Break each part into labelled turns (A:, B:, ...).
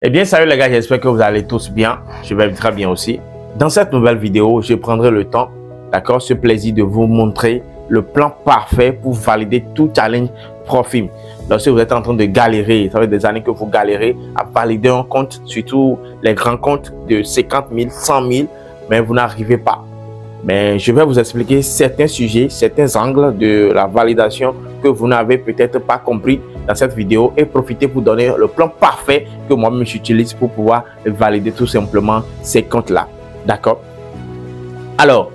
A: Eh bien, salut les gars, j'espère que vous allez tous bien. Je vais très bien aussi. Dans cette nouvelle vidéo, je prendrai le temps, d'accord, ce plaisir de vous montrer le plan parfait pour valider tout challenge Profim. Lorsque vous êtes en train de galérer, ça fait des années que vous galérez à valider un compte, surtout les grands comptes de 50 000, 100 000, mais vous n'arrivez pas. Mais je vais vous expliquer certains sujets, certains angles de la validation que vous n'avez peut-être pas compris dans cette vidéo et profiter pour donner le plan parfait que moi-même j'utilise pour pouvoir valider tout simplement ces comptes-là. D'accord? Alors,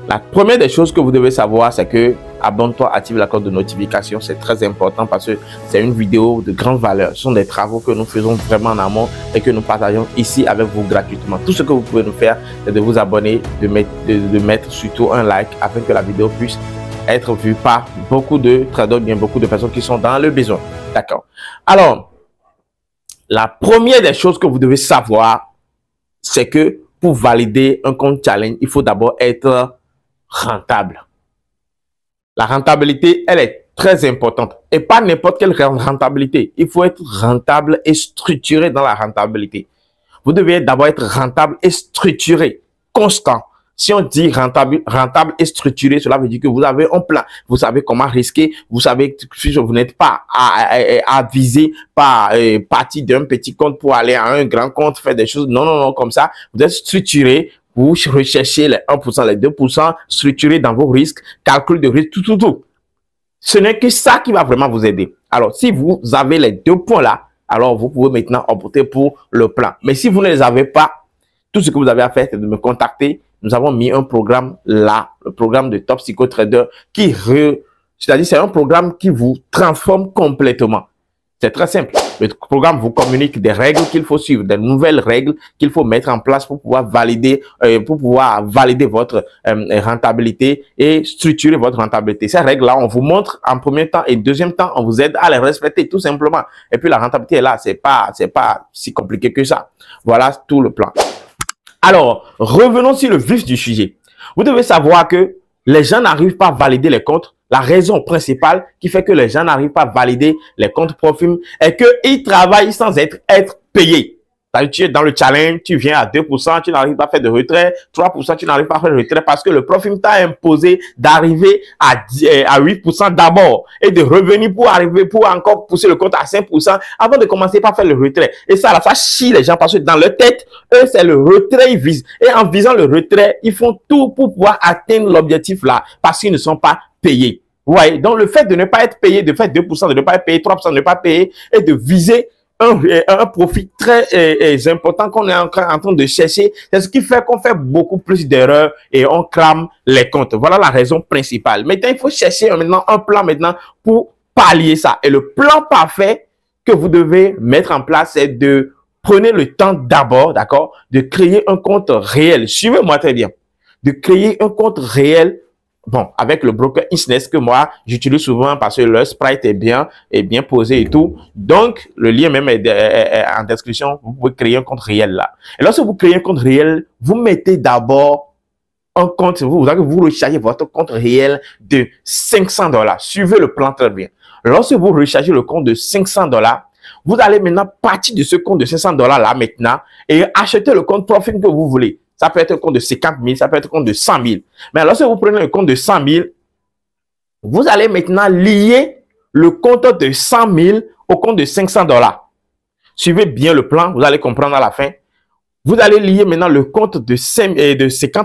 A: la première des choses que vous devez savoir, c'est que abonne-toi, active la cloche de notification. C'est très important parce que c'est une vidéo de grande valeur. Ce sont des travaux que nous faisons vraiment en amont et que nous partageons ici avec vous gratuitement. Tout ce que vous pouvez nous faire, c'est de vous abonner, de mettre surtout un like afin que la vidéo puisse être vue par beaucoup de traders, bien beaucoup de personnes qui sont dans le besoin. D'accord. Alors, la première des choses que vous devez savoir, c'est que pour valider un compte challenge, il faut d'abord être rentable. La rentabilité, elle est très importante. Et pas n'importe quelle rentabilité. Il faut être rentable et structuré dans la rentabilité. Vous devez d'abord être rentable et structuré, constant. Si on dit rentable et structuré, cela veut dire que vous avez un plan. Vous savez comment risquer. Vous savez que vous n'êtes pas avisé par partir d'un petit compte pour aller à un grand compte, faire des choses. Non, non, non, comme ça. Vous êtes structuré. Vous recherchez les 1%, les 2%, structuré dans vos risques, calcul de risque, tout. Ce n'est que ça qui va vraiment vous aider. Alors, si vous avez les deux points là, alors vous pouvez maintenant opter pour le plan. Mais si vous ne les avez pas, tout ce que vous avez à faire, c'est de me contacter. Nous avons mis un programme là, le programme de Top Psycho Trader, c'est-à-dire c'est un programme qui vous transforme complètement. C'est très simple. Le programme vous communique des règles qu'il faut suivre, des nouvelles règles qu'il faut mettre en place pour pouvoir valider votre rentabilité et structurer votre rentabilité. Ces règles-là, on vous montre en premier temps et deuxième temps, on vous aide à les respecter tout simplement. Et puis la rentabilité est là, c'est pas si compliqué que ça. Voilà tout le plan. Alors, revenons sur le vif du sujet. Vous devez savoir que les gens n'arrivent pas à valider les comptes. La raison principale qui fait que les gens n'arrivent pas à valider les comptes Profim est qu'ils travaillent sans être payés. Tu es dans le challenge, tu viens à 2%, tu n'arrives pas à faire de retrait, 3%, tu n'arrives pas à faire de retrait parce que le Profim t'a imposé d'arriver à 8% d'abord et de revenir pour encore pousser le compte à 5% avant de commencer par faire le retrait. Et ça chie les gens parce que dans leur tête, eux, c'est le retrait, ils visent. Et en visant le retrait, ils font tout pour pouvoir atteindre l'objectif là parce qu'ils ne sont pas payés. Vous voyez, donc le fait de ne pas être payé, de faire 2%, de ne pas être payé, 3%, de ne pas payer et de viser un profit très important qu'on est en train de chercher, c'est ce qui fait qu'on fait beaucoup plus d'erreurs et on crame les comptes. Voilà la raison principale. Maintenant, il faut chercher maintenant un plan maintenant pour pallier ça. Et le plan parfait que vous devez mettre en place, c'est de prenez le temps d'abord, d'accord, de créer un compte réel. Suivez-moi très bien. De créer un compte réel. Bon, avec le broker Insnest que moi, j'utilise souvent parce que le sprite est bien posé et tout. Donc, le lien même est en description. Vous pouvez créer un compte réel là. Et lorsque vous créez un compte réel, vous mettez d'abord un compte, vous rechargez votre compte réel de $500. Suivez le plan très bien. Lorsque vous rechargez le compte de $500, vous allez maintenant partir de ce compte de $500 là maintenant et acheter le compte Profim que vous voulez. Ça peut être un compte de 50 000, ça peut être un compte de 100 000. Mais lorsque vous prenez le compte de 100 000, vous allez maintenant lier le compte de 100 000 au compte de $500. Suivez bien le plan, vous allez comprendre à la fin. Vous allez lier maintenant le compte de 50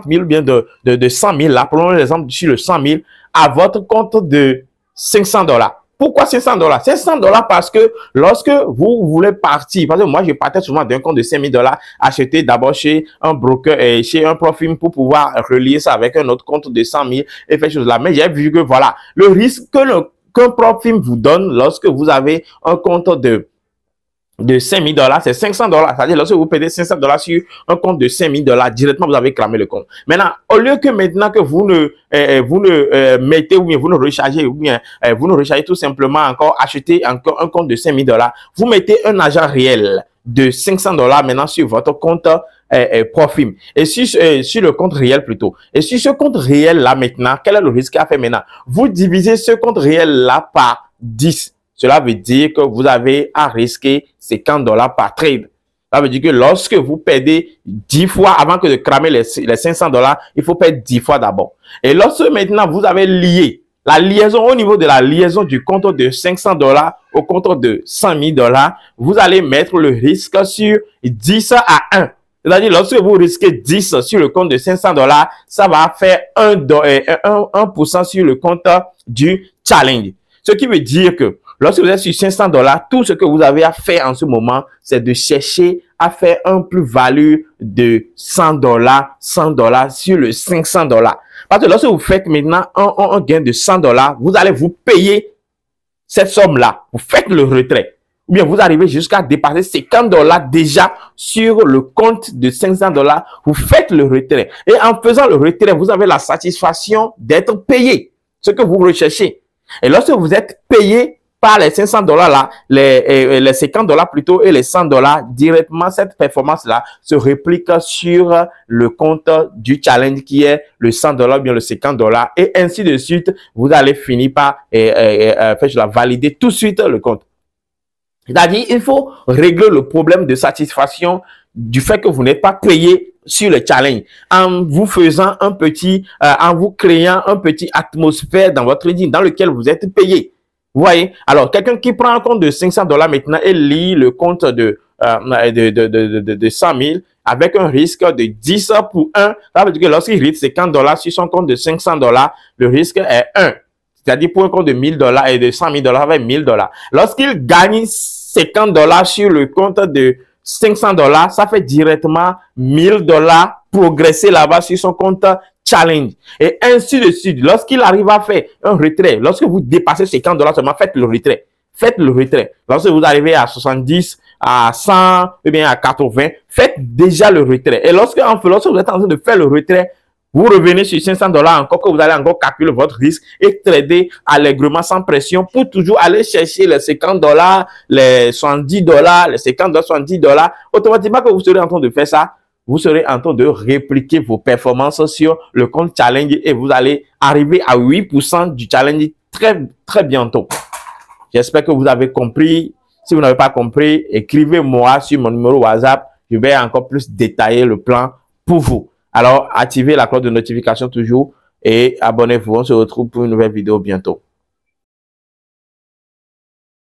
A: 000 ou bien de 100 000, là, prenons l'exemple sur le 100 000, à votre compte de $500. Pourquoi $500? $500 parce que lorsque vous voulez partir, parce que moi je partais souvent d'un compte de $5 000, acheter d'abord chez un broker et chez un Profim pour pouvoir relier ça avec un autre compte de 100 000 et faire chose là. Mais j'ai vu que voilà, le risque qu'un Profim vous donne lorsque vous avez un compte de $5 000, c'est $500. C'est-à-dire, lorsque vous payez $500 sur un compte de $5 000, directement, vous avez cramé le compte. Maintenant, au lieu que maintenant que vous ne mettez ou bien vous ne rechargez ou bien vous ne rechargez tout simplement encore, acheter encore un compte de $5 000, vous mettez un argent réel de $500 maintenant sur votre compte Profim. Et sur le compte réel plutôt. Et sur ce compte réel là maintenant, quel est le risque à faire maintenant? Vous divisez ce compte réel là par 10. Cela veut dire que vous avez à risquer $50 par trade. Ça veut dire que lorsque vous perdez 10 fois avant que de cramer les $500, il faut perdre 10 fois d'abord. Et lorsque maintenant vous avez lié la liaison au niveau de la liaison du compte de $500 au compte de $100 000, vous allez mettre le risque sur 10 à 1. C'est-à-dire, lorsque vous risquez 10 sur le compte de $500, ça va faire 1% sur le compte du challenge. Ce qui veut dire que lorsque vous êtes sur $500, tout ce que vous avez à faire en ce moment, c'est de chercher à faire un plus-value de $100 sur le $500. Parce que lorsque vous faites maintenant un gain de $100, vous allez vous payer cette somme-là. Vous faites le retrait. Ou bien vous arrivez jusqu'à dépasser $50 déjà sur le compte de $500. Vous faites le retrait. Et en faisant le retrait, vous avez la satisfaction d'être payé. Ce que vous recherchez. Et lorsque vous êtes payé par les $500 là, les $50 plutôt et les $100 directement, cette performance-là se réplique sur le compte du challenge qui est le $100 bien le $50 et ainsi de suite. Vous allez finir par valider tout de suite le compte. C'est-à-dire, il faut régler le problème de satisfaction du fait que vous n'êtes pas payé sur le challenge en vous faisant en vous créant un petit atmosphère dans votre trading dans lequel vous êtes payé. Vous voyez? Alors, quelqu'un qui prend un compte de $500 maintenant et lit le compte de 100 000 avec un risque de 10 pour 1, ça veut dire que lorsqu'il risque $50 sur son compte de $500, le risque est 1. C'est-à-dire pour un compte de $1000 et de $100 000 avec $1000. Lorsqu'il gagne $50 sur le compte de $500, ça fait directement $1000 progresser là-bas sur son compte challenge. Et ainsi de suite. Lorsqu'il arrive à faire un retrait, lorsque vous dépassez $50 seulement, faites le retrait. Faites le retrait. Lorsque vous arrivez à 70, à 100, ou bien à 80, faites déjà le retrait. Et lorsque vous êtes en train de faire le retrait, vous revenez sur $500 encore, que vous allez encore calculer votre risque et trader allègrement sans pression pour toujours aller chercher les $50, les $70, les $50, $70. Automatiquement que vous serez en train de faire ça, vous serez en train de répliquer vos performances sur le compte challenge et vous allez arriver à 8% du challenge très bientôt. J'espère que vous avez compris. Si vous n'avez pas compris, écrivez-moi sur mon numéro WhatsApp. Je vais encore plus détailler le plan pour vous. Alors, activez la cloche de notification toujours et abonnez-vous. On se retrouve pour une nouvelle vidéo bientôt.